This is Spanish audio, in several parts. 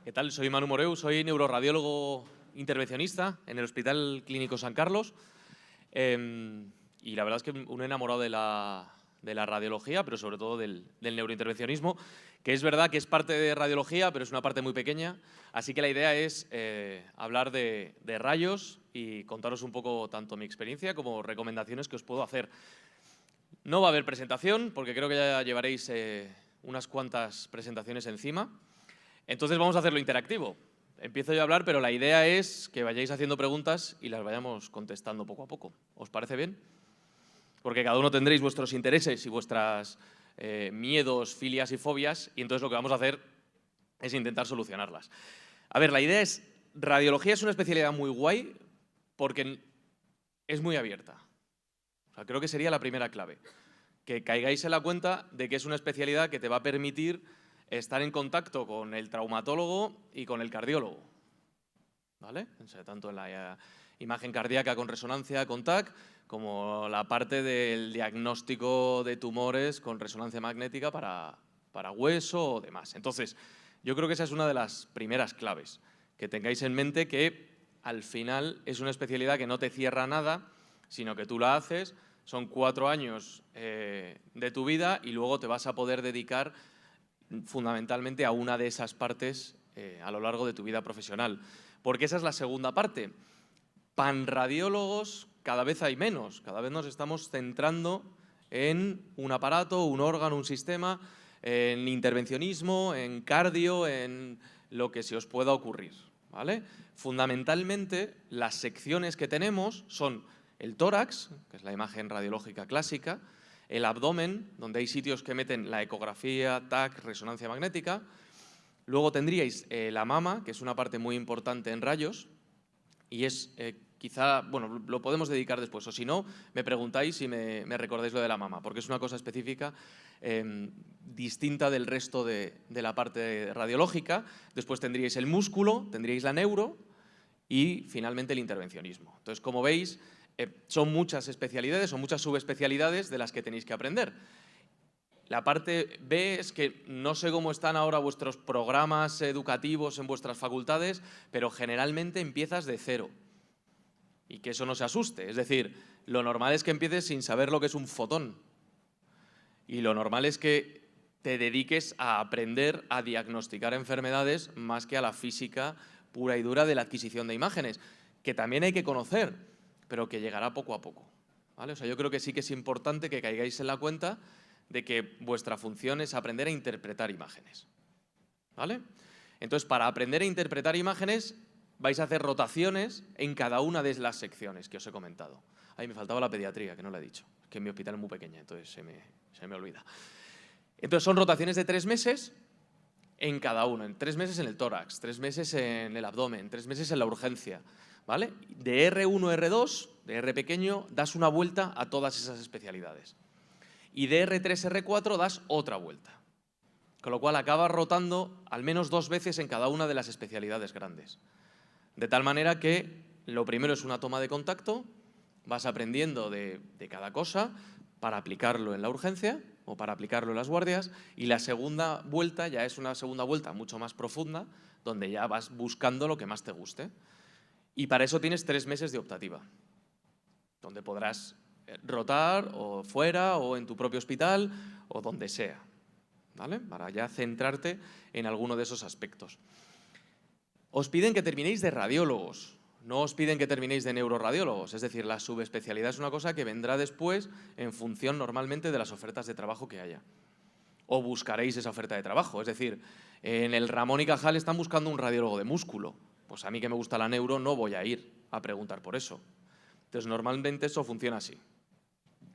¿Qué tal? Soy Manu Moreu, soy neuroradiólogo intervencionista en el Hospital Clínico San Carlos. Y la verdad es que un enamorado de la radiología, pero sobre todo del neurointervencionismo, que es verdad que es parte de radiología, pero es una parte muy pequeña. Así que la idea es hablar de rayos y contaros un poco tanto mi experiencia como recomendaciones que os puedo hacer. No va a haber presentación, porque creo que ya llevaréis unas cuantas presentaciones encima. Entonces vamos a hacerlo interactivo. Empiezo yo a hablar, pero la idea es que vayáis haciendo preguntas y las vayamos contestando poco a poco. ¿Os parece bien? Porque cada uno tendréis vuestros intereses y vuestros miedos, filias y fobias, y entonces lo que vamos a hacer es intentar solucionarlas. A ver, la idea es, radiología es una especialidad muy guay porque es muy abierta. O sea, creo que sería la primera clave. Que caigáis en la cuenta de que es una especialidad que te va a permitir estar en contacto con el traumatólogo y con el cardiólogo, ¿vale? O sea, tanto en la imagen cardíaca con resonancia con TAC, como la parte del diagnóstico de tumores con resonancia magnética para hueso o demás. Entonces, yo creo que esa es una de las primeras claves, que tengáis en mente que al final es una especialidad que no te cierra nada, sino que tú la haces, son 4 años de tu vida y luego te vas a poder dedicar fundamentalmente a una de esas partes a lo largo de tu vida profesional. Porque esa es la segunda parte. Panradiólogos cada vez hay menos, cada vez nos estamos centrando en un aparato, un órgano, un sistema, en intervencionismo, en cardio, en lo que se os pueda ocurrir, ¿vale? Fundamentalmente, las secciones que tenemos son el tórax, que es la imagen radiológica clásica, el abdomen, donde hay sitios que meten la ecografía, TAC, resonancia magnética. Luego tendríais la mama, que es una parte muy importante en rayos, y es quizá, bueno, lo podemos dedicar después, o si no, me preguntáis y me recordáis lo de la mama, porque es una cosa específica distinta del resto de la parte radiológica. Después tendríais el músculo, tendríais la neuro y finalmente el intervencionismo. Entonces, como veis, son muchas especialidades, son muchas subespecialidades de las que tenéis que aprender. La parte B es que no sé cómo están ahora vuestros programas educativos en vuestras facultades, pero generalmente empiezas de cero. Y que eso no se asuste. Es decir, lo normal es que empieces sin saber lo que es un fotón. Y lo normal es que te dediques a aprender a diagnosticar enfermedades más que a la física pura y dura de la adquisición de imágenes, que también hay que conocer, pero que llegará poco a poco, ¿vale? O sea, yo creo que sí que es importante que caigáis en la cuenta de que vuestra función es aprender a interpretar imágenes, ¿vale? Entonces, para aprender a interpretar imágenes, vais a hacer rotaciones en cada una de las secciones que os he comentado. Ahí me faltaba la pediatría, que no la he dicho, que mi hospital es muy pequeña, entonces se me olvida. Entonces, son rotaciones de 3 meses en cada uno. En 3 meses en el tórax, 3 meses en el abdomen, 3 meses en la urgencia, ¿vale? De R1 a R2, de R pequeño, das una vuelta a todas esas especialidades. Y de R3 a R4 das otra vuelta. Con lo cual acabas rotando al menos 2 veces en cada una de las especialidades grandes. De tal manera que lo primero es una toma de contacto, vas aprendiendo de cada cosa para aplicarlo en la urgencia o para aplicarlo en las guardias, y la segunda vuelta ya es una segunda vuelta mucho más profunda, donde ya vas buscando lo que más te guste. Y para eso tienes 3 meses de optativa, donde podrás rotar o fuera o en tu propio hospital o donde sea, ¿vale? Para ya centrarte en alguno de esos aspectos. Os piden que terminéis de radiólogos, no os piden que terminéis de neuroradiólogos, es decir, la subespecialidad es una cosa que vendrá después en función normalmente de las ofertas de trabajo que haya. O buscaréis esa oferta de trabajo, es decir, en el Ramón y Cajal están buscando un radiólogo de músculo, pues a mí que me gusta la neuro no voy a ir a preguntar por eso. Entonces, normalmente eso funciona así,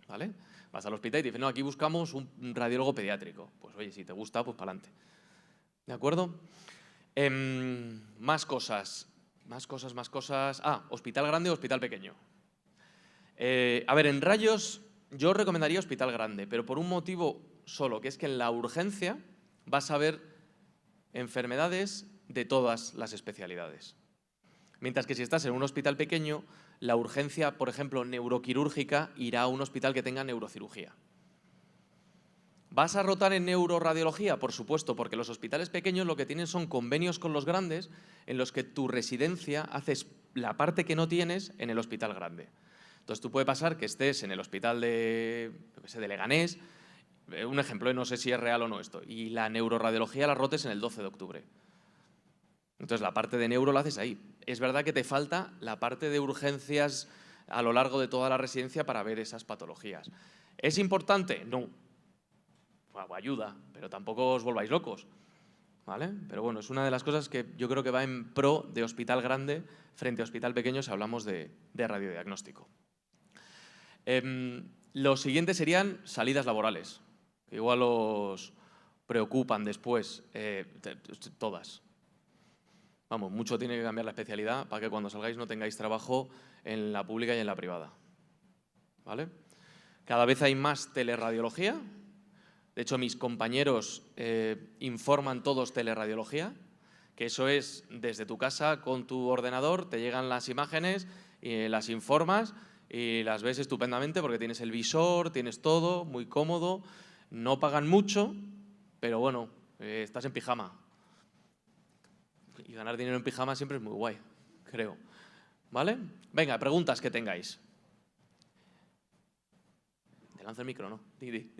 ¿vale? Vas al hospital y te dicen, no, aquí buscamos un radiólogo pediátrico. Pues oye, si te gusta, pues para adelante. ¿De acuerdo? Más cosas. Hospital grande o hospital pequeño. A ver, en rayos yo recomendaría hospital grande, pero por un motivo solo, que es que en la urgencia vas a ver enfermedades de todas las especialidades. Mientras que si estás en un hospital pequeño, la urgencia, por ejemplo, neuroquirúrgica, irá a un hospital que tenga neurocirugía. ¿Vas a rotar en neuroradiología? Por supuesto, porque los hospitales pequeños lo que tienen son convenios con los grandes en los que tu residencia haces la parte que no tienes en el hospital grande. Entonces, tú puede pasar que estés en el hospital de Leganés, un ejemplo, no sé si es real o no esto, y la neuroradiología la rotes en el 12 de octubre. Entonces, la parte de neuro la haces ahí. Es verdad que te falta la parte de urgencias a lo largo de toda la residencia para ver esas patologías. ¿Es importante? No. Bueno, ayuda, pero tampoco os volváis locos, ¿vale? Pero bueno, es una de las cosas que yo creo que va en pro de hospital grande frente a hospital pequeño si hablamos de radiodiagnóstico. Los siguientes serían salidas laborales, que igual os preocupan después, todas. Vamos, mucho tiene que cambiar la especialidad para que cuando salgáis no tengáis trabajo en la pública y en la privada, ¿vale? Cada vez hay más teleradiología. De hecho, mis compañeros informan todos teleradiología, que eso es desde tu casa con tu ordenador, te llegan las imágenes y las informas y las ves estupendamente porque tienes el visor, tienes todo, muy cómodo, no pagan mucho, pero bueno, estás en pijama. Y ganar dinero en pijama siempre es muy guay, creo. ¿Vale? Venga, preguntas que tengáis. Te lanzo el micro, ¿no? Di.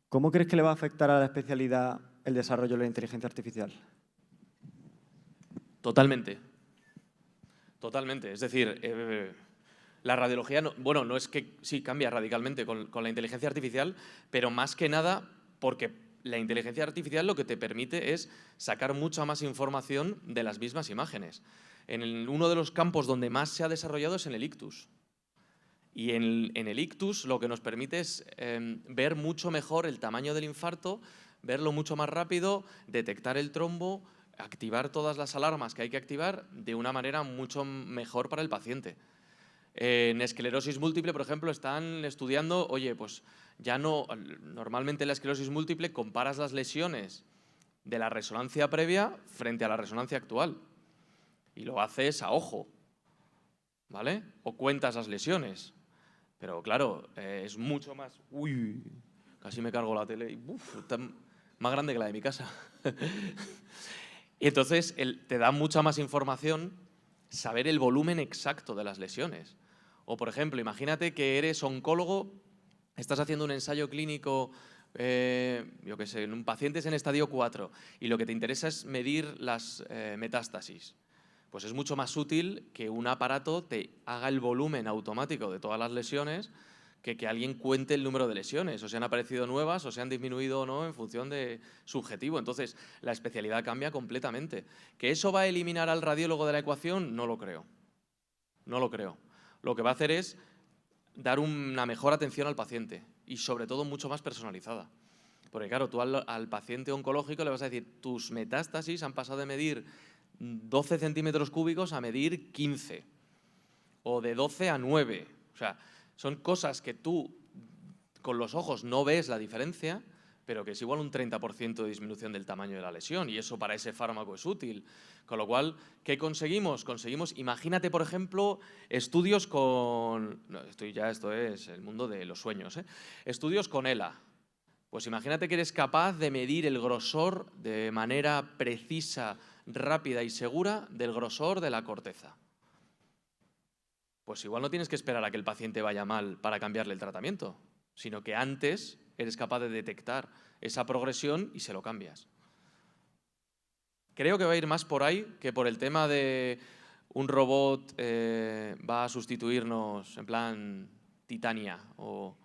¿Cómo crees que le va a afectar a la especialidad el desarrollo de la inteligencia artificial? Totalmente. Totalmente. Es decir, la radiología, no es que sí cambia radicalmente con la inteligencia artificial, pero más que nada porque la inteligencia artificial lo que te permite es sacar mucha más información de las mismas imágenes. Uno de los campos donde más se ha desarrollado es en el ictus. Y en el ictus lo que nos permite es ver mucho mejor el tamaño del infarto, verlo mucho más rápido, detectar el trombo, activar todas las alarmas que hay que activar de una manera mucho mejor para el paciente. En esclerosis múltiple, por ejemplo, están estudiando, oye, pues ya no, normalmente en la esclerosis múltiple comparas las lesiones de la resonancia previa frente a la resonancia actual y lo haces a ojo, ¿vale? O cuentas las lesiones. Pero claro, es mucho más... Uy, casi me cargo la tele. Está más grande que la de mi casa. Y entonces te da mucha más información saber el volumen exacto de las lesiones. O, por ejemplo, imagínate que eres oncólogo, estás haciendo un ensayo clínico, yo qué sé, en un paciente en estadio 4 y lo que te interesa es medir las metástasis. Pues es mucho más útil que un aparato te haga el volumen automático de todas las lesiones que alguien cuente el número de lesiones, o si han aparecido nuevas o si han disminuido o no en función de subjetivo. Entonces, la especialidad cambia completamente. ¿Que eso va a eliminar al radiólogo de la ecuación? No lo creo. No lo creo. Lo que va a hacer es dar una mejor atención al paciente y, sobre todo, mucho más personalizada. Porque, claro, tú al paciente oncológico le vas a decir tus metástasis han pasado de medir 12 centímetros cúbicos a medir 15 o de 12 a 9. O sea, son cosas que tú con los ojos no ves la diferencia, pero que es igual un 30% de disminución del tamaño de la lesión y eso para ese fármaco es útil. Con lo cual, ¿qué conseguimos? Conseguimos, imagínate, por ejemplo, estudios con... No, esto es el mundo de los sueños, ¿eh? Estudios con ELA. Pues imagínate que eres capaz de medir el grosor de manera precisa, rápida y segura del grosor de la corteza. Pues igual no tienes que esperar a que el paciente vaya mal para cambiarle el tratamiento, sino que antes eres capaz de detectar esa progresión y se lo cambias. Creo que va a ir más por ahí que por el tema de un robot va a sustituirnos en plan Titania o...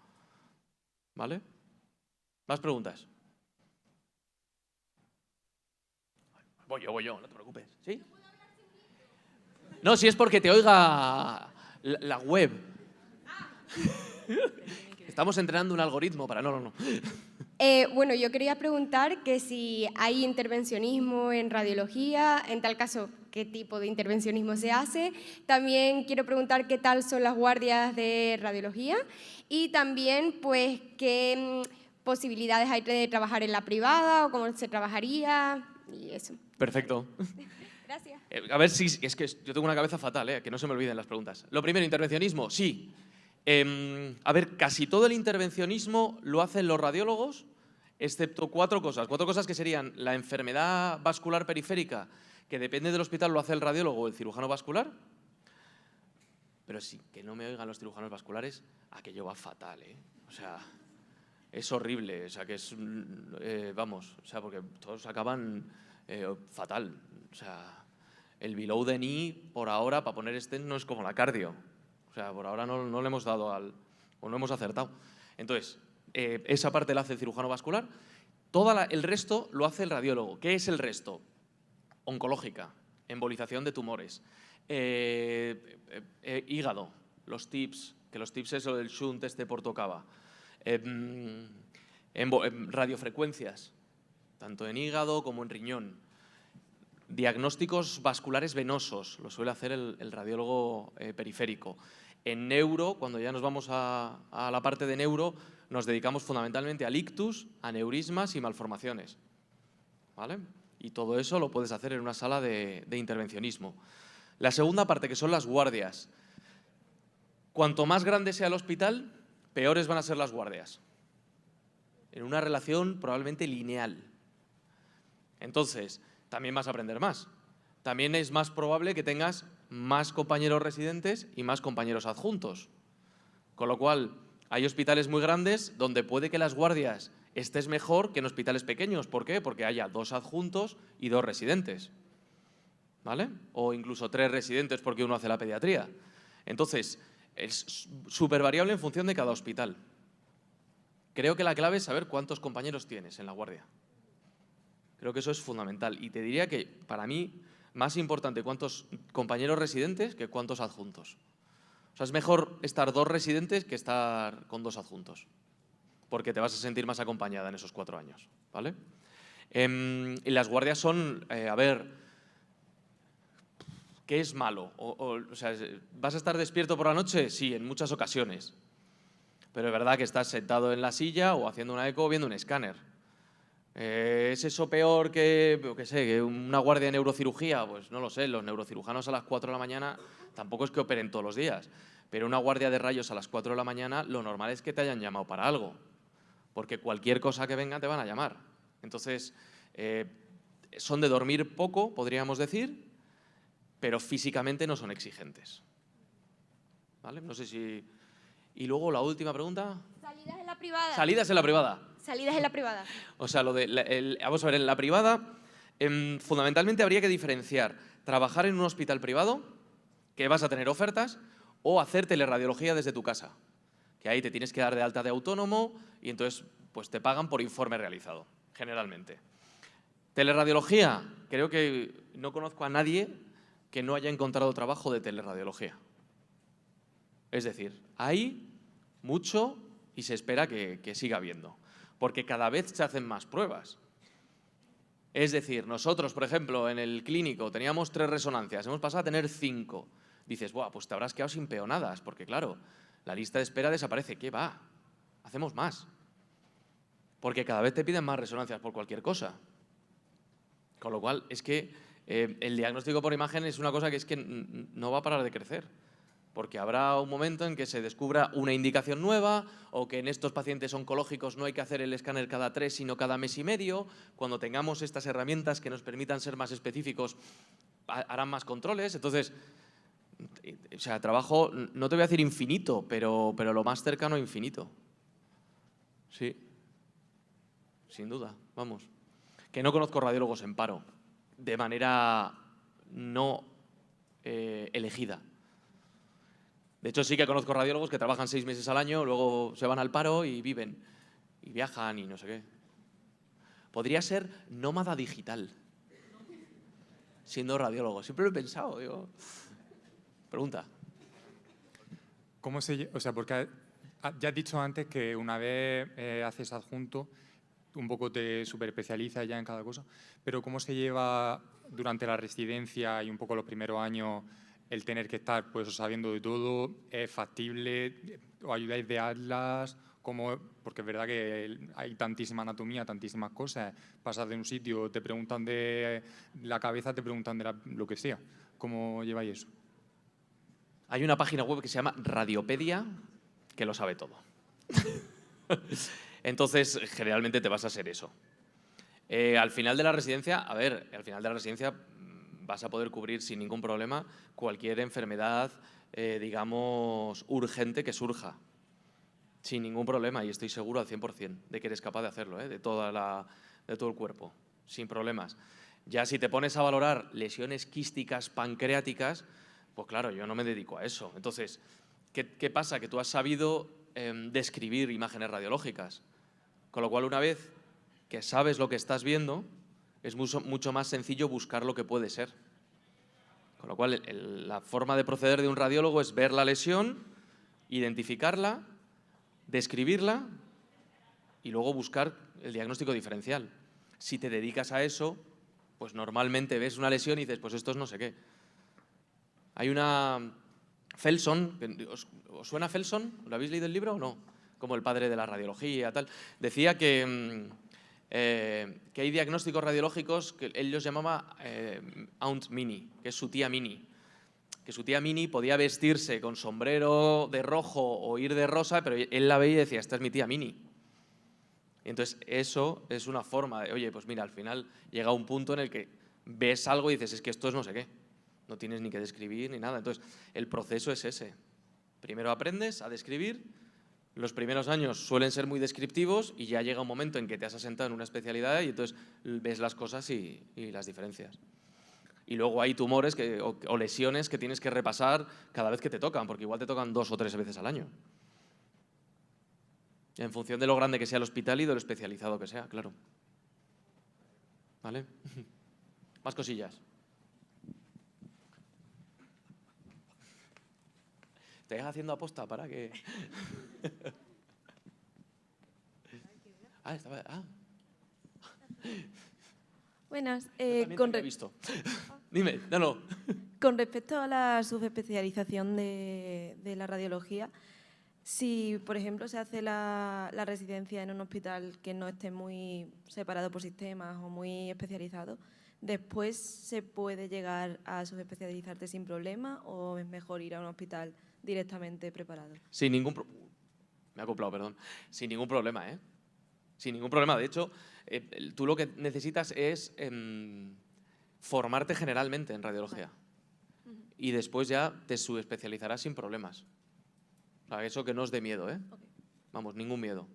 ¿Vale? ¿Más preguntas? Voy yo, no te preocupes. ¿Sí? No, si es porque te oiga la web. Estamos entrenando un algoritmo para... No. Bueno, yo quería preguntar que si hay intervencionismo en radiología, en tal caso, ¿qué tipo de intervencionismo se hace? También quiero preguntar qué tal son las guardias de radiología y también, pues, qué posibilidades hay de trabajar en la privada o cómo se trabajaría y eso. Perfecto. Gracias. A ver si es que yo tengo una cabeza fatal, que no se me olviden las preguntas. Lo primero, intervencionismo, sí. A ver, casi todo el intervencionismo lo hacen los radiólogos, excepto cuatro cosas que serían la enfermedad vascular periférica, que depende del hospital, lo hace el radiólogo o el cirujano vascular. Pero sí, que no me oigan los cirujanos vasculares, aquello va fatal, ¿eh? O sea, es horrible, o sea, que es, vamos, o sea, porque todos acaban fatal. O sea, el below the knee, por ahora, para poner stent no es como la cardio. O sea, por ahora no le hemos dado o no hemos acertado. Entonces, esa parte la hace el cirujano vascular. El resto lo hace el radiólogo. ¿Qué es el resto? Oncológica, embolización de tumores, hígado, los TIPS, que los TIPS es el shunt por tocaba, radiofrecuencias, tanto en hígado como en riñón, diagnósticos vasculares venosos, lo suele hacer el radiólogo periférico. En neuro, cuando ya nos vamos a la parte de neuro, nos dedicamos fundamentalmente al ictus, aneurismas y malformaciones, ¿vale? Y todo eso lo puedes hacer en una sala de intervencionismo. La segunda parte, que son las guardias. Cuanto más grande sea el hospital, peores van a ser las guardias. En una relación probablemente lineal. Entonces, también vas a aprender más. También es más probable que tengas más compañeros residentes y más compañeros adjuntos. Con lo cual, hay hospitales muy grandes donde puede que las guardias estés mejor que en hospitales pequeños. ¿Por qué? Porque haya 2 adjuntos y 2 residentes, ¿vale? O incluso 3 residentes porque uno hace la pediatría. Entonces, es súper variable en función de cada hospital. Creo que la clave es saber cuántos compañeros tienes en la guardia. Creo que eso es fundamental. Y te diría que, para mí, más importante cuántos compañeros residentes que cuántos adjuntos. O sea, es mejor estar 2 residentes que estar con 2 adjuntos, porque te vas a sentir más acompañada en esos 4 años, ¿vale? Y las guardias son, a ver, ¿qué es malo? O sea, ¿vas a estar despierto por la noche? Sí, en muchas ocasiones. Pero es verdad que estás sentado en la silla o haciendo una eco o viendo un escáner. ¿Es eso peor que, yo qué sé, que una guardia de neurocirugía? Pues no lo sé, los neurocirujanos a las 4 de la mañana tampoco es que operen todos los días. Pero una guardia de rayos a las 4 de la mañana, lo normal es que te hayan llamado para algo. Porque cualquier cosa que venga te van a llamar. Entonces, son de dormir poco, podríamos decir, pero físicamente no son exigentes, ¿vale? No sé si... Y luego la última pregunta. Salidas en la privada. Salidas en la privada. Salidas en la privada. O sea, vamos a ver, en la privada, fundamentalmente habría que diferenciar trabajar en un hospital privado, que vas a tener ofertas, o hacer teleradiología desde tu casa, que ahí te tienes que dar de alta de autónomo y entonces pues te pagan por informe realizado, generalmente. Teleradiología, creo que no conozco a nadie que no haya encontrado trabajo de teleradiología. Es decir, hay mucho y se espera que siga habiendo, porque cada vez se hacen más pruebas. Es decir, nosotros, por ejemplo, en el clínico teníamos 3 resonancias, hemos pasado a tener 5. Dices, buah, pues te habrás quedado sin peonadas, porque claro, la lista de espera desaparece. ¿Qué va? Hacemos más. Porque cada vez te piden más resonancias por cualquier cosa. Con lo cual, es que el diagnóstico por imagen es una cosa que es que no va a parar de crecer. Porque habrá un momento en que se descubra una indicación nueva o que en estos pacientes oncológicos no hay que hacer el escáner cada 3, sino cada mes y medio. Cuando tengamos estas herramientas que nos permitan ser más específicos, harán más controles. Entonces, o sea, trabajo, no te voy a decir infinito, pero lo más cercano a infinito. Sí, sin duda, vamos. Que no conozco radiólogos en paro, de manera no elegida. De hecho, sí que conozco radiólogos que trabajan 6 meses al año, luego se van al paro y viven, y viajan y no sé qué. Podría ser nómada digital, siendo radiólogo. Siempre lo he pensado, digo. Pregunta. ¿Cómo o sea, porque ya has dicho antes que una vez haces adjunto, un poco te superespecializas ya en cada cosa, pero ¿cómo se lleva durante la residencia y un poco los primeros años el tener que estar pues sabiendo de todo? ¿Es factible? ¿O ayudáis de atlas? Porque es verdad que hay tantísima anatomía, tantísimas cosas. Pasas de un sitio, te preguntan de la cabeza, te preguntan de lo que sea. ¿Cómo lleváis eso? Hay una página web que se llama Radiopedia, que lo sabe todo. Entonces, generalmente te vas a ser eso. Al final de la residencia, vas a poder cubrir sin ningún problema cualquier enfermedad, digamos, urgente que surja. Sin ningún problema, y estoy seguro al 100% de que eres capaz de hacerlo, de todo el cuerpo, sin problemas. Ya si te pones a valorar lesiones quísticas pancreáticas, pues claro, yo no me dedico a eso. Entonces, ¿qué pasa? Que tú has sabido describir imágenes radiológicas, con lo cual una vez que sabes lo que estás viendo, es mucho más sencillo buscar lo que puede ser. Con lo cual, la forma de proceder de un radiólogo es ver la lesión, identificarla, describirla y luego buscar el diagnóstico diferencial. Si te dedicas a eso, pues normalmente ves una lesión y dices, pues esto es no sé qué. Hay una Felson, ¿os suena Felson? ¿Lo habéis leído el libro o no? Como el padre de la radiología, tal. Decía que hay diagnósticos radiológicos que él los llamaba Aunt Minnie, que es su tía Minnie. Que su tía Minnie podía vestirse con sombrero de rojo o ir de rosa, pero él la veía y decía, esta es mi tía Minnie. Y entonces eso es una forma de, oye, pues mira, al final llega un punto en el que ves algo y dices, es que esto es no sé qué. No tienes ni que describir ni nada. Entonces, el proceso es ese. Primero aprendes a describir. Los primeros años suelen ser muy descriptivos y ya llega un momento en que te has asentado en una especialidad y entonces ves las cosas y las diferencias. Y luego hay tumores o lesiones que tienes que repasar cada vez que te tocan, porque igual te tocan 2 o 3 veces al año. En función de lo grande que sea el hospital y de lo especializado que sea, claro. ¿Vale? Más cosillas. ¿Te estás haciendo aposta para que...? Buenas. Dime, no. Con respecto a la subespecialización de la radiología, si, por ejemplo, se hace la residencia en un hospital que no esté muy separado por sistemas o muy especializado, ¿después se puede llegar a subespecializarte sin problema o es mejor ir a un hospital directamente preparado? Sin ningún Sin ningún problema, ¿eh? Sin ningún problema. De hecho, tú lo que necesitas es formarte generalmente en radiología. Y después ya te subespecializarás sin problemas. Para eso que no os dé miedo, ¿eh? Okay. Vamos, ningún miedo.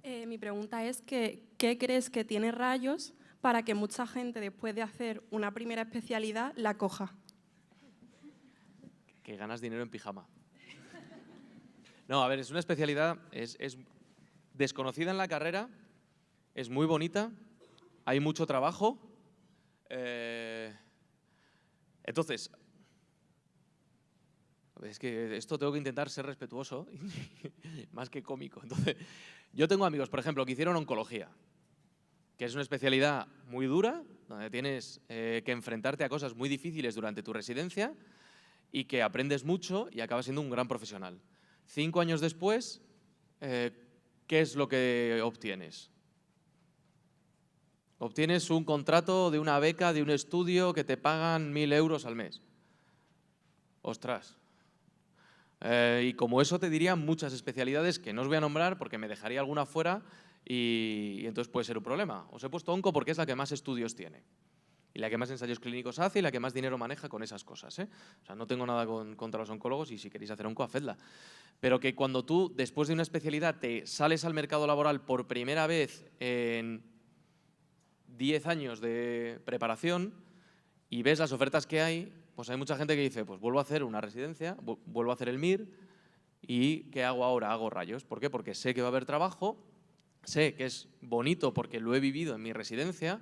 Mi pregunta es que, ¿qué crees que tiene Rayos para que mucha gente, después de hacer una primera especialidad, la coja? Que ganas dinero en pijama. No, a ver, es una especialidad, es desconocida en la carrera, es muy bonita, hay mucho trabajo. Entonces, es que esto tengo que intentar ser respetuoso, más que cómico. Entonces, yo tengo amigos, por ejemplo, que hicieron oncología, que es una especialidad muy dura, donde tienes que enfrentarte a cosas muy difíciles durante tu residencia y que aprendes mucho y acabas siendo un gran profesional. 5 años después, ¿qué es lo que obtienes? Obtienes un contrato de una beca, de un estudio que te pagan 1.000 euros al mes. Ostras. Y como eso te diría muchas especialidades que no os voy a nombrar porque me dejaría alguna fuera y entonces puede ser un problema. Os he puesto onco porque es la que más estudios tiene y la que más ensayos clínicos hace y la que más dinero maneja con esas cosas, ¿eh? O sea, no tengo nada contra los oncólogos y si queréis hacer onco, hacedla. Pero que cuando tú, después de una especialidad, te sales al mercado laboral por primera vez en 10 años de preparación y ves las ofertas que hay, pues hay mucha gente que dice, pues vuelvo a hacer una residencia, vuelvo a hacer el MIR y ¿qué hago ahora? Hago Rayos. ¿Por qué? Porque sé que va a haber trabajo, sé que es bonito porque lo he vivido en mi residencia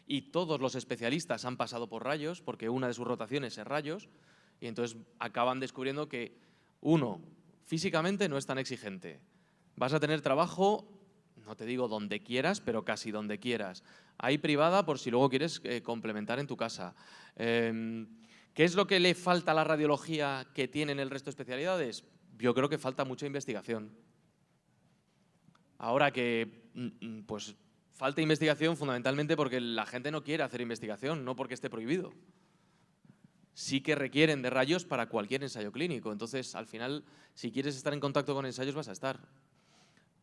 y todos los especialistas han pasado por Rayos porque una de sus rotaciones es Rayos y entonces acaban descubriendo que, uno, físicamente no es tan exigente. Vas a tener trabajo, no te digo donde quieras, pero casi donde quieras. Hay privada por si luego quieres complementar en tu casa. ¿Qué es lo que le falta a la radiología que tienen el resto de especialidades? Yo creo que falta mucha investigación. Ahora que, pues, falta investigación fundamentalmente porque la gente no quiere hacer investigación, no porque esté prohibido. sí que requieren de rayos para cualquier ensayo clínico. Entonces, al final, si quieres estar en contacto con ensayos, vas a estar.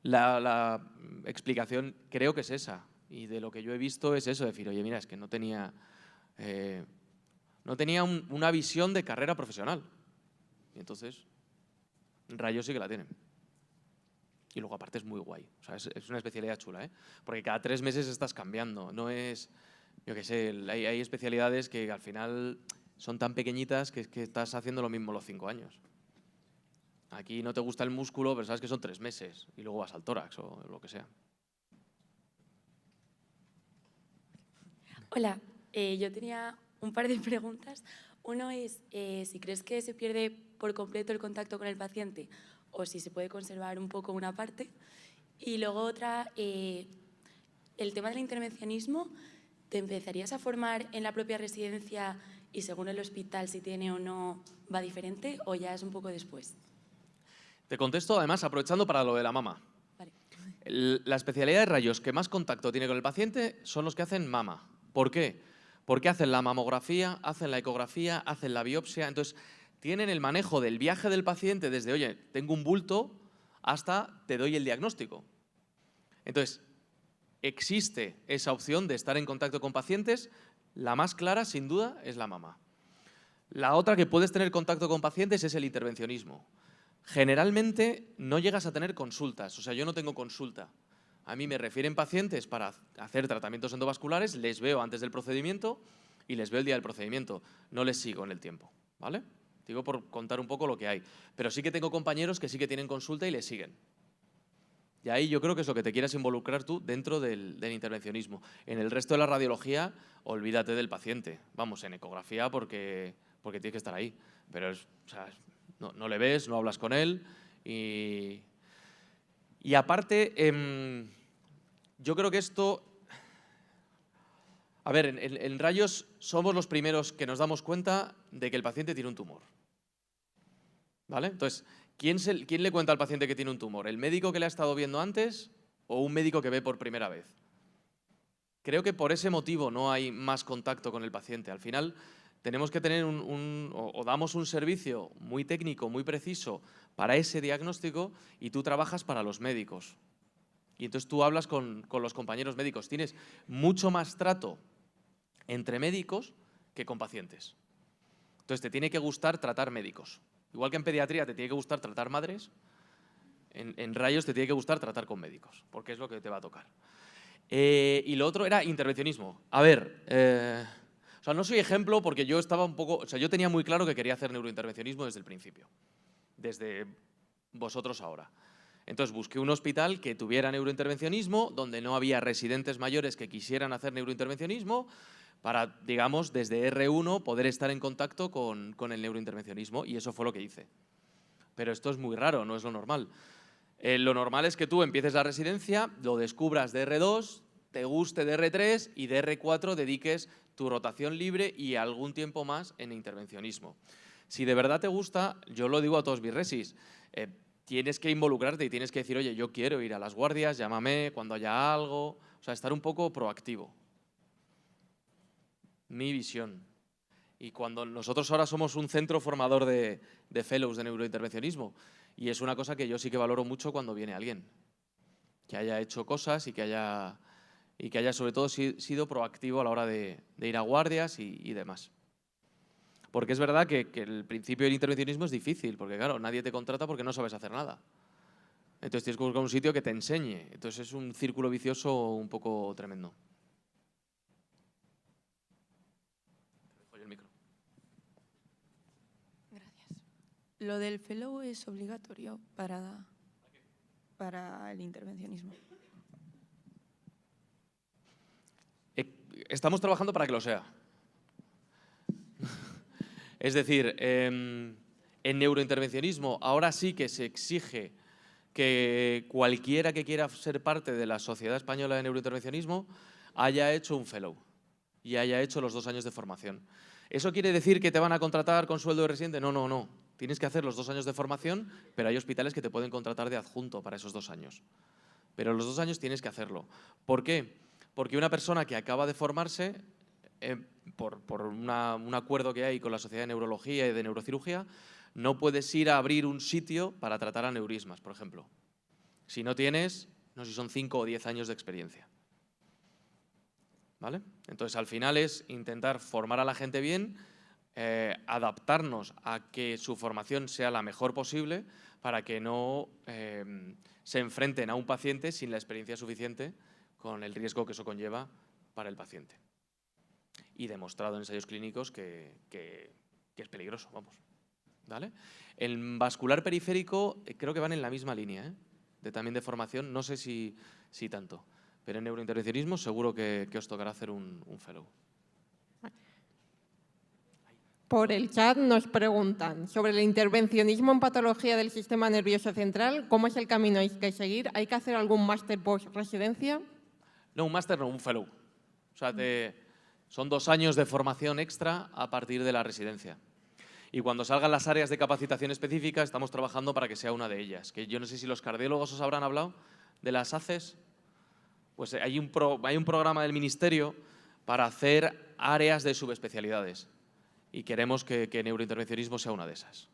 La explicación creo que es esa. Y de lo que yo he visto es eso, decir, oye, mira, es que no tenía una visión de carrera profesional. Y entonces, rayos sí que la tienen. Y luego, aparte, es muy guay. O sea, es una especialidad chula, ¿eh? Porque cada 3 meses estás cambiando. No es, yo qué sé, hay especialidades que al final son tan pequeñitas que estás haciendo lo mismo los 5 años. Aquí no te gusta el músculo, pero sabes que son 3 meses y luego vas al tórax o lo que sea. Hola, yo tenía un par de preguntas. Uno es si crees que se pierde por completo el contacto con el paciente o si se puede conservar un poco una parte. Y luego otra, el tema del intervencionismo, ¿te empezarías a formar en la propia residencia y según el hospital si tiene o no va diferente o ya es un poco después? Te contesto, además, aprovechando para lo de la mama. Vale. La especialidad de rayos que más contacto tiene con el paciente son los que hacen mama. ¿Por qué? Porque hacen la mamografía, hacen la ecografía, hacen la biopsia. Entonces, tienen el manejo del viaje del paciente desde, oye, tengo un bulto, hasta te doy el diagnóstico. Entonces, existe esa opción de estar en contacto con pacientes. La más clara, sin duda, es la mama. La otra que puedes tener contacto con pacientes es el intervencionismo. Generalmente no llegas a tener consultas, o sea, yo no tengo consulta. A mí me refieren pacientes para hacer tratamientos endovasculares, les veo antes del procedimiento y les veo el día del procedimiento. No les sigo en el tiempo, ¿vale? Digo por contar un poco lo que hay. Pero sí que tengo compañeros que sí que tienen consulta y les siguen. Y ahí yo creo que es lo que te quieras involucrar tú dentro del intervencionismo. En el resto de la radiología, olvídate del paciente. Vamos, en ecografía porque tienes que estar ahí. Pero o sea, no le ves, no hablas con él y aparte, yo creo que esto… A ver, en rayos somos los primeros que nos damos cuenta de que el paciente tiene un tumor. ¿Vale? Entonces, ¿quién le cuenta al paciente que tiene un tumor? ¿El médico que le ha estado viendo antes o un médico que ve por primera vez? Creo que por ese motivo no hay más contacto con el paciente. Al final tenemos que tener o damos un servicio muy técnico, muy preciso para ese diagnóstico y tú trabajas para los médicos. Y entonces tú hablas con los compañeros médicos. Tienes mucho más trato entre médicos que con pacientes. Entonces te tiene que gustar tratar médicos. Igual que en pediatría te tiene que gustar tratar madres, en rayos te tiene que gustar tratar con médicos, porque es lo que te va a tocar. Y lo otro era intervencionismo. A ver, o sea, no soy ejemplo porque yo estaba un poco… O sea, yo tenía muy claro que quería hacer neurointervencionismo desde el principio, desde vosotros ahora. Entonces busqué un hospital que tuviera neurointervencionismo, donde no había residentes mayores que quisieran hacer neurointervencionismo, para, digamos, desde R1 poder estar en contacto con el neurointervencionismo, y eso fue lo que hice. Pero esto es muy raro, no es lo normal. Lo normal es que tú empieces la residencia, lo descubras de R2, te guste de R3 y de R4 dediques tu rotación libre y algún tiempo más en intervencionismo. Si de verdad te gusta, yo lo digo a todos mis resis, tienes que involucrarte y tienes que decir, oye, yo quiero ir a las guardias, llámame cuando haya algo, o sea, estar un poco proactivo. Mi visión. Y cuando nosotros ahora somos un centro formador de fellows de neurointervencionismo, y es una cosa que yo sí que valoro mucho cuando viene alguien, que haya hecho cosas y que haya sobre todo sido proactivo a la hora de ir a guardias y demás. Porque es verdad que el principio del intervencionismo es difícil, porque claro, nadie te contrata porque no sabes hacer nada. Entonces tienes que buscar un sitio que te enseñe. Entonces es un círculo vicioso un poco tremendo. El micro. Gracias. ¿Lo del fellow es obligatorio para el intervencionismo? Estamos trabajando para que lo sea. Es decir, en neurointervencionismo ahora sí que se exige que cualquiera que quiera ser parte de la Sociedad Española de Neurointervencionismo haya hecho un fellow y haya hecho los 2 años de formación. ¿Eso quiere decir que te van a contratar con sueldo de residente? No, no, no. Tienes que hacer los 2 años de formación, pero hay hospitales que te pueden contratar de adjunto para esos 2 años. Pero los 2 años tienes que hacerlo. ¿Por qué? Porque una persona que acaba de formarse por un acuerdo que hay con la Sociedad de Neurología y de Neurocirugía, no puedes ir a abrir un sitio para tratar aneurismas, por ejemplo, si no tienes, no sé si son 5 o 10 años de experiencia. ¿Vale? Entonces, al final es intentar formar a la gente bien, adaptarnos a que su formación sea la mejor posible para que no se enfrenten a un paciente sin la experiencia suficiente con el riesgo que eso conlleva para el paciente. Y demostrado en ensayos clínicos que es peligroso, vamos. ¿Vale? En vascular periférico creo que van en la misma línea, también de formación, no sé si tanto. Pero en neurointervencionismo seguro que os tocará hacer un fellow. Por el chat nos preguntan sobre el intervencionismo en patología del sistema nervioso central. ¿Cómo es el camino hay que seguir? ¿Hay que hacer algún máster post-residencia? No, un máster no, un fellow. O sea, son 2 años de formación extra a partir de la residencia. Y cuando salgan las áreas de capacitación específica, estamos trabajando para que sea una de ellas. Que yo no sé si los cardiólogos os habrán hablado de las ACES. Pues hay un programa del Ministerio para hacer áreas de subespecialidades y queremos que neurointervencionismo sea una de esas.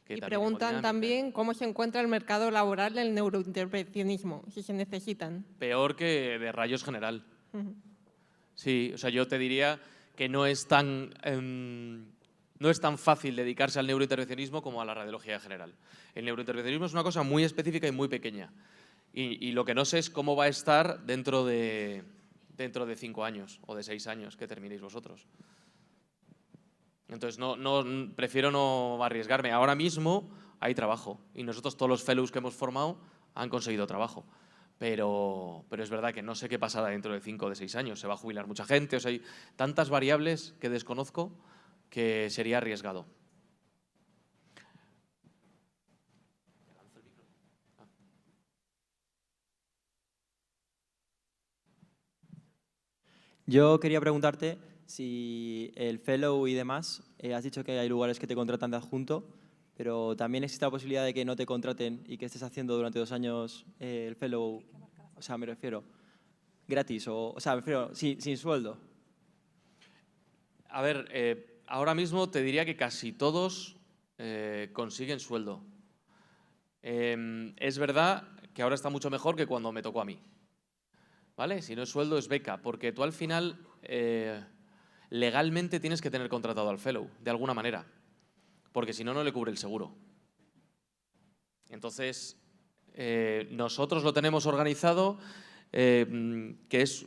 Y preguntan también cómo se encuentra el mercado laboral del neurointervencionismo, si se necesitan. Peor que de rayos general. Sí, o sea, yo te diría que no es tan fácil dedicarse al neurointervencionismo como a la radiología general. El neurointervencionismo es una cosa muy específica y muy pequeña. Y lo que no sé es cómo va a estar dentro de 5 años o de 6 años que terminéis vosotros. Entonces, prefiero no arriesgarme. Ahora mismo hay trabajo y nosotros todos los fellows que hemos formado han conseguido trabajo. Pero es verdad que no sé qué pasará dentro de 5 o de 6 años. Se va a jubilar mucha gente. O sea, hay tantas variables que desconozco que sería arriesgado. Yo quería preguntarte si el fellow y demás, has dicho que hay lugares que te contratan de adjunto, pero también existe la posibilidad de que no te contraten y que estés haciendo durante 2 años el fellow, o sea, me refiero, gratis, o sea, me refiero, sin sueldo. A ver, ahora mismo te diría que casi todos consiguen sueldo. Es verdad que ahora está mucho mejor que cuando me tocó a mí. ¿Vale? Si no es sueldo, es beca, porque tú al final legalmente tienes que tener contratado al fellow, de alguna manera, porque si no, no le cubre el seguro. Entonces, nosotros lo tenemos organizado, que es,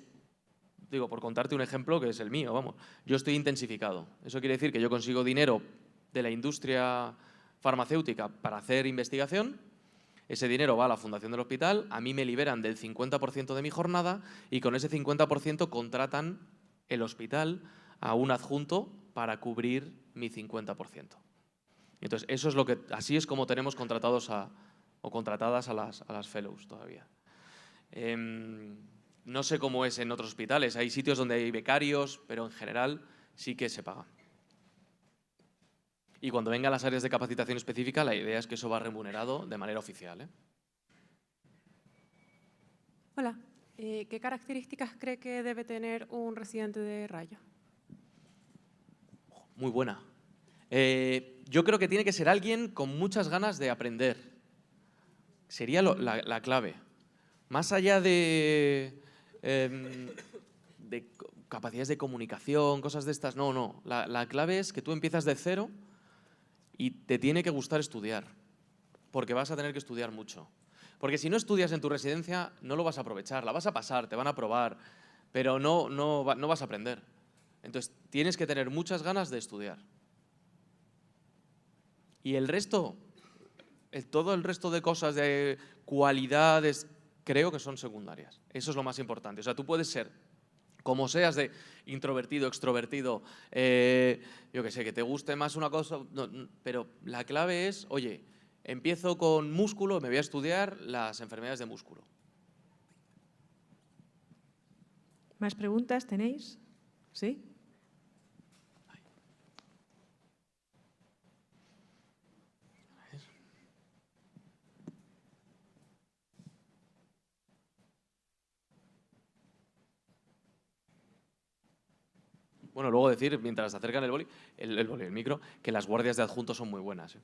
digo, por contarte un ejemplo, que es el mío, vamos. Yo estoy intensificado. Eso quiere decir que yo consigo dinero de la industria farmacéutica para hacer investigación. Ese dinero va a la fundación del hospital, a mí me liberan del 50% de mi jornada y con ese 50% contratan el hospital a un adjunto para cubrir mi 50%. Entonces, eso es así es como tenemos contratados o contratadas a las fellows todavía. No sé cómo es en otros hospitales, hay sitios donde hay becarios, pero en general sí que se paga. Y cuando vengan las áreas de capacitación específica, la idea es que eso va remunerado de manera oficial. Hola. ¿Qué características cree que debe tener un residente de rayo? Muy buena. Yo creo que tiene que ser alguien con muchas ganas de aprender. Sería la clave. Más allá de capacidades de comunicación, cosas de estas, no. La clave es que tú empiezas de cero y te tiene que gustar estudiar, porque vas a tener que estudiar mucho. Porque si no estudias en tu residencia, no lo vas a aprovechar, la vas a pasar, te van a probar, pero no vas a aprender. Entonces, tienes que tener muchas ganas de estudiar. Y el resto, todo el resto de cosas, de cualidades, creo que son secundarias. Eso es lo más importante. O sea, tú puedes ser, como seas, de introvertido, extrovertido, yo qué sé, que te guste más una cosa, pero la clave es, oye, empiezo con músculo, me voy a estudiar las enfermedades de músculo. ¿Más preguntas tenéis? ¿Sí? Bueno, luego decir, mientras acercan el micro, que las guardias de adjunto son muy buenas.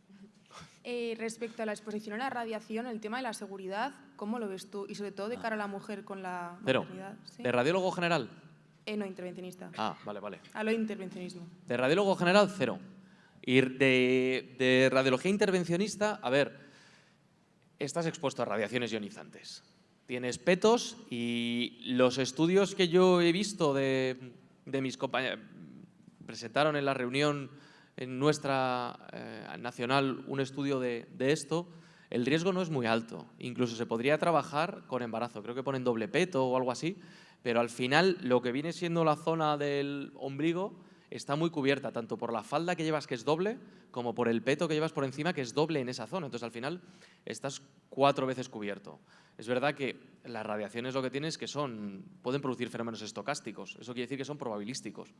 Respecto a la exposición a la radiación, el tema de la seguridad, ¿cómo lo ves tú? Y sobre todo de cara a la mujer con la maternidad. ¿Cero? ¿De radiólogo general? No, intervencionista. Ah, vale. A lo de intervencionismo. De radiólogo general, 0. Y de radiología intervencionista, a ver, estás expuesto a radiaciones ionizantes. Tienes petos y los estudios que yo he visto de mis compañeros, presentaron en la reunión en nuestra nacional un estudio de esto, el riesgo no es muy alto. Incluso se podría trabajar con embarazo. Creo que ponen doble peto o algo así, pero al final lo que viene siendo la zona del ombligo está muy cubierta, tanto por la falda que llevas, que es doble, como por el peto que llevas por encima, que es doble en esa zona. Entonces, al final, estás 4 veces cubierto. Es verdad que las radiaciones lo que tienen es que pueden producir fenómenos estocásticos. Eso quiere decir que son probabilísticos.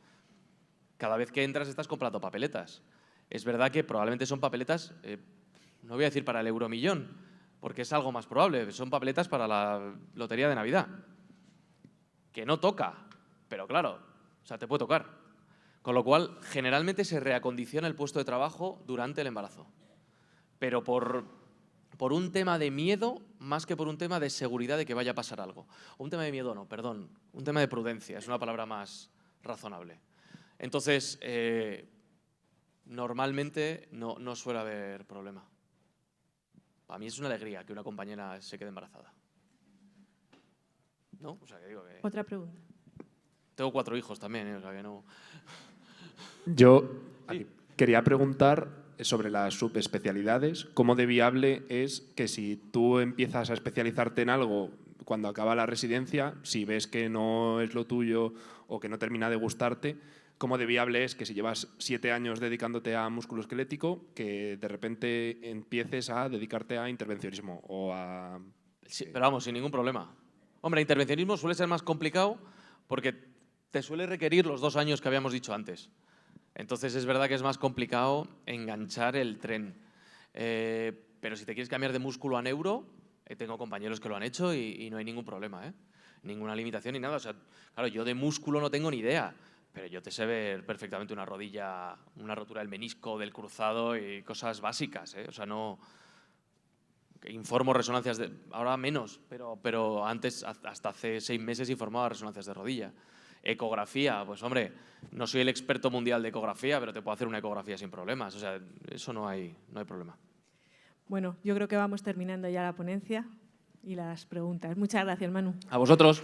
Cada vez que entras estás comprando papeletas. Es verdad que probablemente son papeletas, no voy a decir para el euromillón, porque es algo más probable. Son papeletas para la lotería de Navidad. Que no toca, pero claro, o sea, te puede tocar. Con lo cual, generalmente se reacondiciona el puesto de trabajo durante el embarazo. Pero por un tema de miedo, más que por un tema de seguridad de que vaya a pasar algo. O un tema de miedo, no, perdón. Un tema de prudencia, es una palabra más razonable. Entonces, normalmente no suele haber problema. Para mí es una alegría que una compañera se quede embarazada. ¿No? O sea, que digo que... Otra pregunta. Tengo 4 hijos también, o sea que no... Yo quería preguntar sobre las subespecialidades. ¿Cómo de viable es que si tú empiezas a especializarte en algo cuando acaba la residencia, si ves que no es lo tuyo o que no termina de gustarte, cómo de viable es que si llevas 7 años dedicándote a musculoesquelético, que de repente empieces a dedicarte a intervencionismo o a... Sí, pero vamos, sin ningún problema. Hombre, intervencionismo suele ser más complicado porque te suele requerir los 2 años que habíamos dicho antes. Entonces es verdad que es más complicado enganchar el tren. Pero si te quieres cambiar de músculo a neuro, tengo compañeros que lo han hecho y no hay ningún problema, ninguna limitación ni nada. O sea, claro, yo de músculo no tengo ni idea, pero yo te sé ver perfectamente una rodilla, una rotura del menisco, del cruzado y cosas básicas, O sea, no... Informo resonancias de... Ahora menos, pero antes, hasta hace 6 meses, informaba resonancias de rodilla. Ecografía, pues hombre, no soy el experto mundial de ecografía, pero te puedo hacer una ecografía sin problemas. O sea, eso no hay problema. Bueno, yo creo que vamos terminando ya la ponencia y las preguntas. Muchas gracias, Manu. A vosotros.